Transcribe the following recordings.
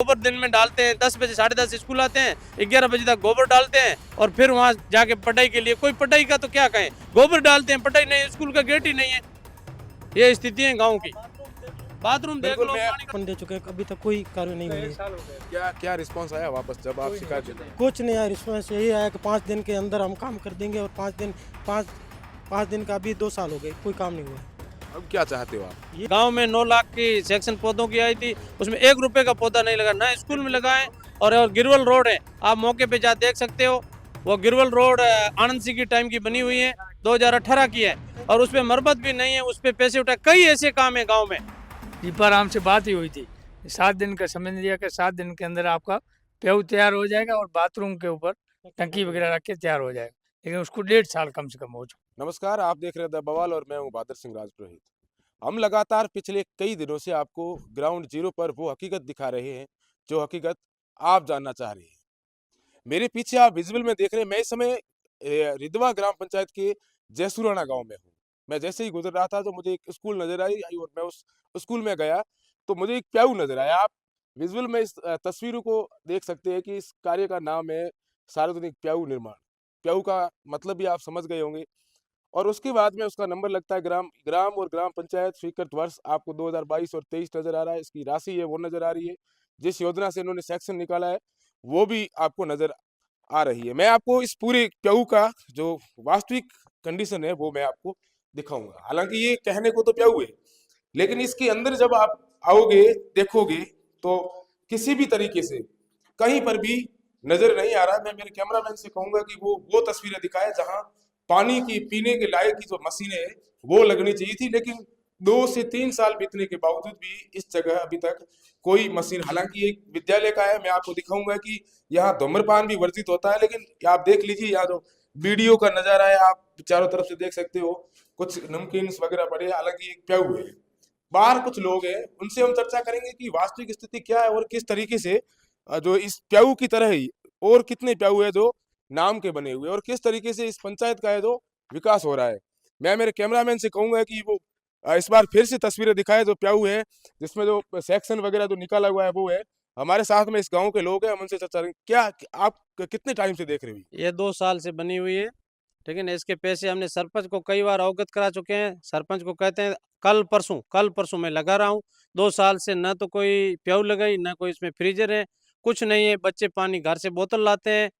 गोबर दिन में डालते हैं, 10 बजे 10:30 स्कूल आते हैं, 11 बजे तक गोबर डालते हैं और फिर वहाँ जाके पढ़ाई के लिए, कोई पढ़ाई का तो क्या कहें, गोबर डालते हैं, पढ़ाई नहीं, स्कूल का गेट ही नहीं है। ये स्थिति है गाँव की। बाथरूम देख लो, पानी का दे चुके हैं, अभी तक कोई कार्य नहीं हुई है। क्या क्या रिस्पांस आया वापस जब आप शिकायत देते? कुछ नहीं आया, रिस्पॉन्स यही आया कि 5 दिन के अंदर हम काम कर देंगे और 5 दिन का अभी 2 साल हो गए, कोई काम नहीं हुआ है। अब क्या चाहते हो आप? गांव में 9 लाख की सेक्शन पौधों की आई थी, उसमें 1 रुपए का पौधा नहीं लगा, ना स्कूल में लगाए। और गिरवल रोड है, आप मौके पे जा देख सकते हो, वो गिरवल रोड आनंद सिंह की टाइम की बनी हुई है, 2018 की है और उस पर मरम्मत भी नहीं है, उस पर पैसे उठाए। कई ऐसे काम है गाँव में। दीपाराम से बात ही हुई थी, 7 दिन का समय दिया कि 7 दिन के अंदर आपका प्याऊ तैयार हो जाएगा और बाथरूम के ऊपर टंकी वगैरह रख के तैयार हो जाएगा, लेकिन उसको 1.5 साल कम से कम हो चुका। नमस्कार, आप देख रहे हैं द बवाल और मैं हूं बहादुर सिंह राजपुरोहित। हम लगातार पिछले कई दिनों से आपको ग्राउंड जीरो पर वो हकीकत दिखा रहे हैं जो हकीकत आप जानना चाह रहे हैं। मेरे पीछे आप विजुअल में देख रहे हैं, मैं इस समय रिधवा ग्राम पंचायत के जयसुराना गांव में हूँ। मैं जैसे ही गुजर रहा था तो मुझे एक स्कूल नजर आई और मैं उस स्कूल में गया तो मुझे एक प्याऊ नजर आया। आप विजुअल में इस तस्वीरों को देख सकते हैं कि इस कार्य का नाम है सार्वजनिक प्याऊ निर्माण। प्याऊ का मतलब भी आप समझ गए होंगे। और उसके बाद में उसका नंबर लगता है ग्राम ग्राम और ग्राम पंचायत स्वीकृत वर्ष आपको 2022 और 23 नजर आ रहा है। इसकी राशि है वो नजर आ रही है, जिस योजना से इन्होंने सेक्शन निकाला है वो भी आपको नजर आ रही है। मैं आपको इस पूरे प्याऊ का जो वास्तविक कंडीशन है वो मैं आपको दिखाऊंगा। हालांकि ये कहने को तो प्याऊ है, लेकिन इसके अंदर जब आप आओगे देखोगे तो किसी भी तरीके से कहीं पर भी नजर नहीं आ रहा। मैं मेरे कैमरामैन से कहूंगा कि वो तस्वीरें दिखाए जहां पानी की पीने के लायक की जो मशीनें हैं वो लगनी चाहिए थी, लेकिन 2 से 3 साल बीतने के बावजूद भी इस जगह अभी तक कोई मशीन, हालांकि एक विद्यालय का है, मैं आपको दिखाऊंगा कि यहाँ धूम्रपान भी वर्जित होता है, लेकिन आप देख लीजिए यहाँ जो वीडियो का नजारा है आप चारों तरफ से देख सकते हो, कुछ नमकीन वगैरह पड़े, हालांकि एक प्याऊ है। बाहर कुछ लोग हैं, उनसे हम चर्चा करेंगे कि वास्तविक स्थिति क्या है और किस तरीके से जो इस प्याऊ की तरह ही और कितने प्याऊ है जो नाम के बने हुए और किस तरीके से इस पंचायत का है जो विकास हो रहा है। मैं मेरे कैमरामैन से कहूंगा कि वो इस बार फिर से तस्वीरें दिखाए जो प्याऊ है, जिसमें जो सेक्शन वगैरह जो निकाला हुआ है वो है। हमारे साथ में इस गांव के लोग हैं, हम उनसे चर्चा करेंगे। क्या आप कितने टाइम से देख रहे हो? ये 2 साल से बनी हुई है, ठीक है ना। इसके पैसे हमने सरपंच को कई बार अवगत करा चुके हैं। सरपंच को कहते हैं कल परसों मैं लगा रहा हूँ। 2 साल से ना तो कोई प्याऊ लगाई, ना कोई इसमें फ्रीजर है, कुछ नहीं है। बच्चे पानी घर से बोतल लाते हैं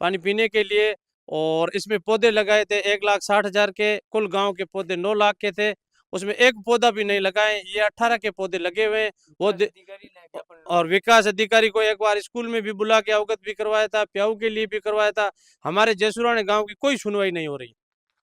पानी पीने के लिए। और इसमें पौधे लगाए थे 1,60,000 के, कुल गांव के पौधे 9 लाख के थे, उसमें एक पौधा भी नहीं लगाए। ये 18 के पौधे लगे हुए हैं। वो और विकास अधिकारी को एक बार स्कूल में भी बुला के अवगत भी करवाया था, प्याऊ के लिए भी करवाया था। हमारे जयसुराने गांव की कोई सुनवाई नहीं हो रही,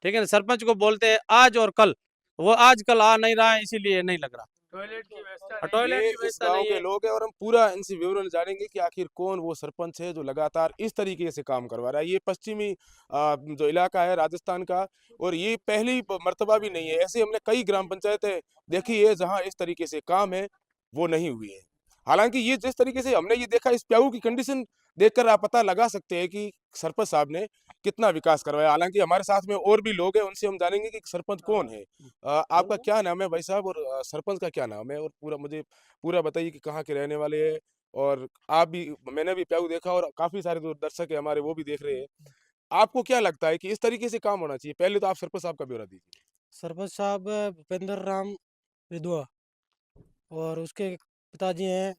ठीक है ना। सरपंच को बोलते हैं आज और कल, वो आज कल आ नहीं रहा है, इसीलिए नहीं लग रहा। टॉयलेट की व्यवस्था और टॉयलेट ये की इस व्यवस्था गांव नहीं के है। लोग हैं और हम पूरा इनसे विवरण जानेंगे कि आखिर कौन वो सरपंच है जो लगातार इस तरीके से काम करवा रहा है। ये पश्चिमी जो इलाका है राजस्थान का, और ये पहली मर्तबा भी नहीं है। ऐसे हमने कई ग्राम पंचायतें देखी है जहां इस तरीके से काम है वो नहीं हुई है। हालांकि ये जिस तरीके से हमने ये देखा, इस प्याऊ की कंडीशन देखकर आप पता लगा सकते हैं कि सरपंच साहब ने कितना विकास करवाया। हालांकि हमारे साथ में और भी लोग हैं, उनसे हम जानेंगे कि सरपंच कौन है। आपका क्या नाम है भाई साहब, और सरपंच का क्या नाम है, और पूरा मुझे पूरा बताइए कि कहाँ के रहने वाले हैं। और आप भी, मैंने भी प्याऊ देखा और काफी सारे जो दर्शक है हमारे वो भी देख रहे हैं। आपको क्या लगता है कि इस तरीके से काम होना चाहिए? पहले तो आप सरपंच साहब का ब्यौरा दीजिए। सरपंच साहब भूपेंद्र राम रिधवा और उसके पिताजी हैं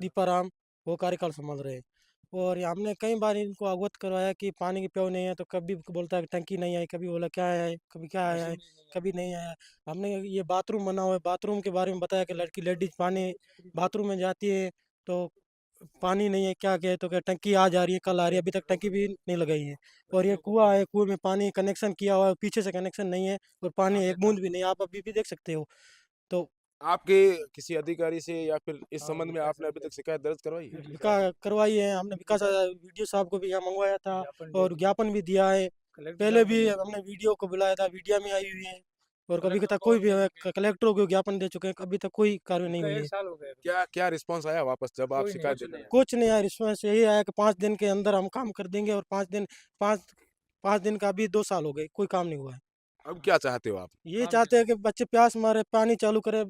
दीपाराम, वो कार्यकाल संभाल रहे हैं। और ये हमने कई बार इनको अवगत करवाया कि पानी की प्याऊ नहीं है, तो कभी बोलता है कि टंकी नहीं आई, कभी बोला क्या आया है, कभी क्या आया है, कभी नहीं आया। हमने ये बाथरूम बना हुआ है, बाथरूम के बारे में बताया कि लड़की लेडीज पानी बाथरूम में जाती है तो पानी नहीं है, क्या तो क्या टंकी आज आ रही है, कल आ रही है, अभी तक टंकी भी नहीं लगाई है। और ये कुआं है, कुएं में पानी कनेक्शन किया हुआ है, पीछे से कनेक्शन नहीं है और पानी एक बूंद भी नहीं, आप अभी भी देख सकते हो। तो आपके किसी अधिकारी से या फिर इस संबंध में आपने अभी तक शिकायत दर्ज करवाई है? करवाई है हमने, विकास वीडियो साहब को भी यहाँ मंगवाया था और ज्ञापन भी दिया है। कलेक्टर पहले साहब भी ने हमने वीडियो को बुलाया था, वीडियो में आई हुई है। और कभी तक कोई भी कलेक्टरों को ज्ञापन दे चुके हैं, अभी तक कोई कार्रवाई नहीं हुई है। 1 साल हो गए अभी। क्या क्या रिस्पॉन्स आया वापस जब आप कोई नहीं, शिकायत कुछ देते नहीं। हैं? कुछ नहीं आया, रिस्पॉन्स यही आया कि 5 दिन के अंदर हम काम कर देंगे और 5 5 दिन का अभी 2 साल हो गए, कोई काम नहीं हुआ है। अब क्या चाहते हो आप? ये चाहते हैं कि बच्चे प्यास मारे पानी चालू करे,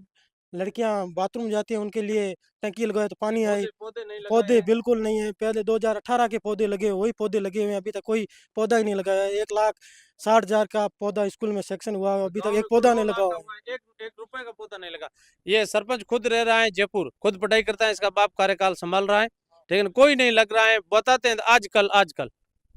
लड़कियां बाथरूम जाती हैं उनके लिए टंकी लगवाए तो पानी आई। पौधे नहीं लगाए पौधे हैं। बिल्कुल नहीं है। पहले 2018 के पौधे लगे वही पौधे लगे हुए हैं, अभी तक कोई पौधा ही नहीं लगाया है। 1,60,000 का पौधा स्कूल में सेक्शन हुआ है, अभी गाँव तक में एक पौधा नहीं करोड़ों लगा लाख हुआ का है। हुआ है, एक रुपए का पौधा नहीं लगा। ये सरपंच खुद रह रहा है जयपुर, खुद पढ़ाई करता है, इसका बाप कार्यकाल संभाल रहा है, लेकिन कोई नहीं लग रहा है। बताते हैं आजकल आजकल,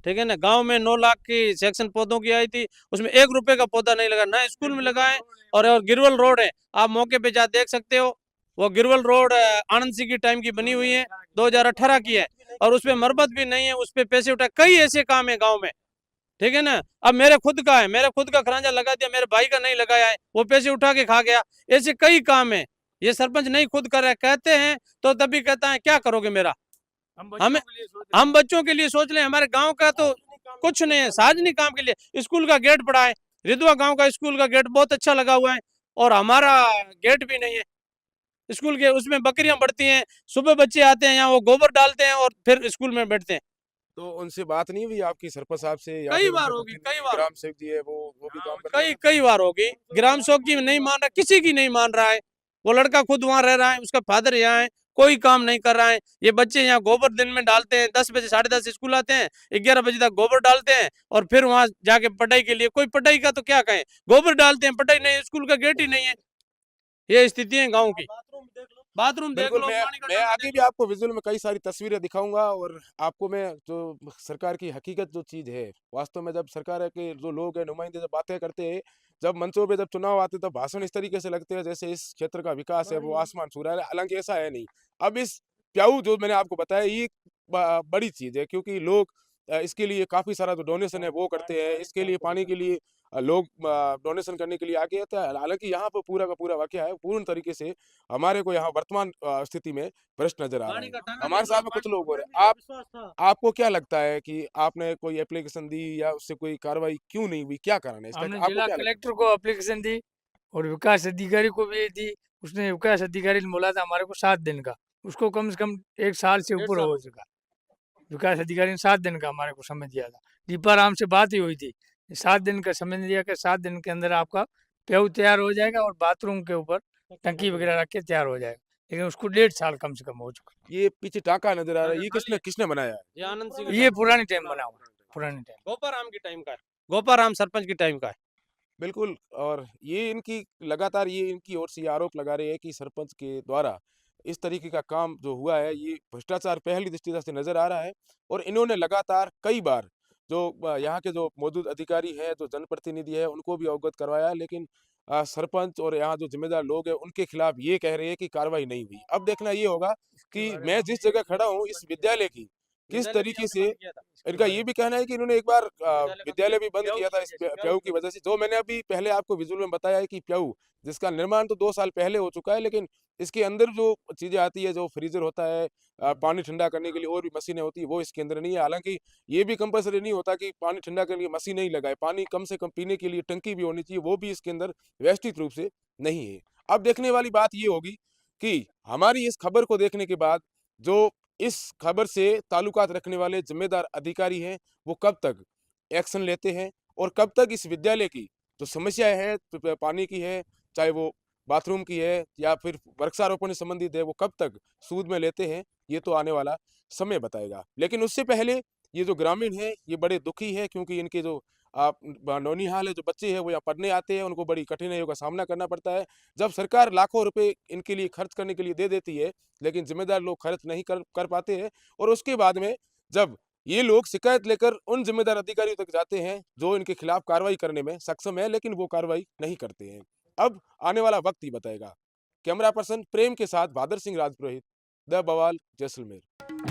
ठीक है ना। गांव में 9 लाख की सेक्शन पौधों की आई थी, उसमें 1 रुपए का पौधा नहीं लगा, ना स्कूल में लगा है। और गिरवल रोड है, आप मौके पे जा देख सकते हो। वो गिरवल रोड आनंद सिंह की टाइम की बनी हुई है, 2018 की है, और उसपे मरम्मत भी नहीं है, उस पे पैसे उठाए। कई ऐसे काम है गाँव में, ठीक है ना। अब मेरे खुद का है, मेरे खुद का खरांजा लगा दिया, मेरे भाई का नहीं लगाया है, वो पैसे उठा के खा गया। ऐसे कई काम है, ये सरपंच नहीं खुद कर रहा है। कहते हैं तो तभी कहता है क्या करोगे मेरा। हमें हम बच्चों के लिए सोच लें, हमारे गांव का तो कुछ नहीं है, सार्वजनिक काम के लिए स्कूल का गेट पड़ा है, रिदवा गांव का स्कूल का गेट बहुत अच्छा लगा हुआ है, और हमारा गेट भी नहीं है स्कूल के। उसमें बकरियां बढ़ती हैं, सुबह बच्चे आते हैं यहाँ, वो गोबर डालते हैं और फिर स्कूल में बैठते हैं। तो उनसे बात नहीं हुई आपकी सरपंच साहब से, या कई फिर बार उनके होगी, प्रतिनिधि कई बार ग्राम सेवक जी है वो भी काम कर रहे कई हैं? कई बार होगी। ग्राम सेवक की नहीं मान रहा, किसी की नहीं मान रहा है। वो लड़का खुद वहां रह रहा है, उसका फादर यहाँ है, कोई काम नहीं कर रहा है। ये बच्चे यहाँ गोबर दिन में डालते हैं, 10 बजे 10:30 स्कूल आते हैं, 11 बजे तक गोबर डालते हैं, और फिर वहां जाके पढ़ाई के लिए, कोई पढ़ाई का तो क्या कहें, गोबर डालते हैं, पढ़ाई नहीं, स्कूल का गेट ही नहीं है। ये स्थिति है गाँव की। बाथरूम देख बिल्कुल, लो, मैं पानी का मैं टंका आगे देख भी लो। आपको विजुअल में कई सारी तस्वीरें दिखाऊंगा, और आपको मैं जो सरकार की हकीकत जो चीज़ है, वास्तव में जब सरकार के जो लोग हैं, नुमाइंदे जब बातें करते हैं, जब मंचों पे जब चुनाव आते हैं, तब भाषण इस तरीके से लगते हैं जैसे इस क्षेत्र का विकास है वो आसमान छू रहा है, हालांकि ऐसा है नहीं। अब इस प्याऊ जो मैंने आपको बताया, ये बड़ी चीज़ है, क्योंकि लोग इसके लिए काफ़ी सारा जो डोनेशन है वो करते हैं, इसके लिए पानी के लिए लोग डोनेशन करने के लिए आगे आते हैं। हालांकि यहाँ पर पूरा का पूरा वाकया है, पूर्ण तरीके से हमारे को यहाँ वर्तमान स्थिति में भ्रष्ट नजर आ रहा पानी है। का टंका हमारे देख लो, साथ में कुछ पानी लोग हो रहे का हैं। आप विश्वास था। आपको क्या लगता है कि आपने कोई एप्लीकेशन दी या उससे कोई कार्रवाई क्यों नहीं हुई? क्या कारण है इसका? हमने आपको जिला क्या लगता है? कलेक्टर को एप्लीकेशन दी और विकास अधिकारी को भी दी। उसने विकास अधिकारी ने बोला था हमारे को 7 दिन का, उसको कम से कम 1 साल से 1.5 ऊपर साल हो चुका। विकास अधिकारी ने 7 दिन का हमारे को समय दिया था। दीपाराम से बात ही हुई थी, 7 दिन का समय दिया कि 7 दिन के अंदर आपका पेव तैयार हो जाएगा और बाथरूम के ऊपर टंकी वगैरह रख के तैयार हो जाएगा। लेकिन उसको 1.5 साल कम से कम हो चुका। ये पीछे टाँका नजर आ रहा है, टाँका ये खाली किसने है। किसने बनाया है? ये आनंद सिंह ये पुराने टाइम बना हुआ है, पुराने टाइम। गोपाराम की टाइम का है, गोपाराम सरपंच की टाइम का है। बिल्कुल, और ये इनकी लगातार ये इनकी ओर से ये आरोप लगा रहे हैं कि सरपंच के द्वारा इस तरीके का काम जो हुआ है, ये भ्रष्टाचार पहली दृष्टि से नजर आ रहा है, और इन्होंने लगातार कई बार जो यहाँ के जो मौजूद अधिकारी हैं, जो जनप्रतिनिधि है, उनको भी अवगत करवाया, लेकिन सरपंच और यहाँ जो जिम्मेदार लोग हैं उनके खिलाफ ये कह रहे हैं कि कार्रवाई नहीं हुई। अब देखना ये होगा कि मैं जिस जगह खड़ा हूँ इस विद्यालय की किस विद्यालय भी तरीके हमने से, बंद किया था। इनका ये भी कहना है कि इन्होंने एक बार विद्यालय भी बंद प्याऊ किया की था वजह इस से, प्याऊ प्याऊ की की वजह से। जो मैंने अभी पहले आपको विजुअल में बताया है कि प्याऊ जिसका निर्माण तो 2 साल पहले हो चुका है, लेकिन इसके अंदर जो चीजें आती है, जो फ्रीजर होता है, पानी ठंडा करने के लिए और भी मशीनें होती है, वो इसके अंदर नहीं है। हालांकि ये भी कंपलसरी नहीं होता कि पानी ठंडा करने की मशीन नहीं लगाए, पानी कम से कम पीने के लिए टंकी भी होनी चाहिए, वो भी इसके अंदर व्यवस्थित रूप से नहीं है। अब देखने वाली बात ये होगी कि हमारी इस खबर को देखने के बाद जो इस खबर से ताल्लुकात रखने वाले जिम्मेदार अधिकारी हैं, वो कब तक एक्शन लेते हैं, और कब तक इस विद्यालय की जो समस्या है, पानी की है, चाहे वो बाथरूम की है या फिर वृक्षारोपण से संबंधित है, वो कब तक सूद में लेते हैं, ये तो आने वाला समय बताएगा। लेकिन उससे पहले ये जो ग्रामीण है, ये बड़े दुखी है, क्योंकि इनके जो नौनिहाल है, जो बच्चे हैं वो यहाँ पढ़ने आते हैं, उनको बड़ी कठिनाइयों का सामना करना पड़ता है। जब सरकार लाखों रुपए इनके लिए खर्च करने के लिए दे देती है, लेकिन जिम्मेदार लोग खर्च नहीं कर पाते हैं, और उसके बाद में जब ये लोग शिकायत लेकर उन जिम्मेदार अधिकारियों तक जाते हैं जो इनके खिलाफ कार्रवाई करने में सक्षम है, लेकिन वो कार्रवाई नहीं करते हैं। अब आने वाला वक्त ही बताएगा। कैमरा पर्सन प्रेम के साथ बहादुर सिंह राजपुरोहित, द बवाल, जैसलमेर।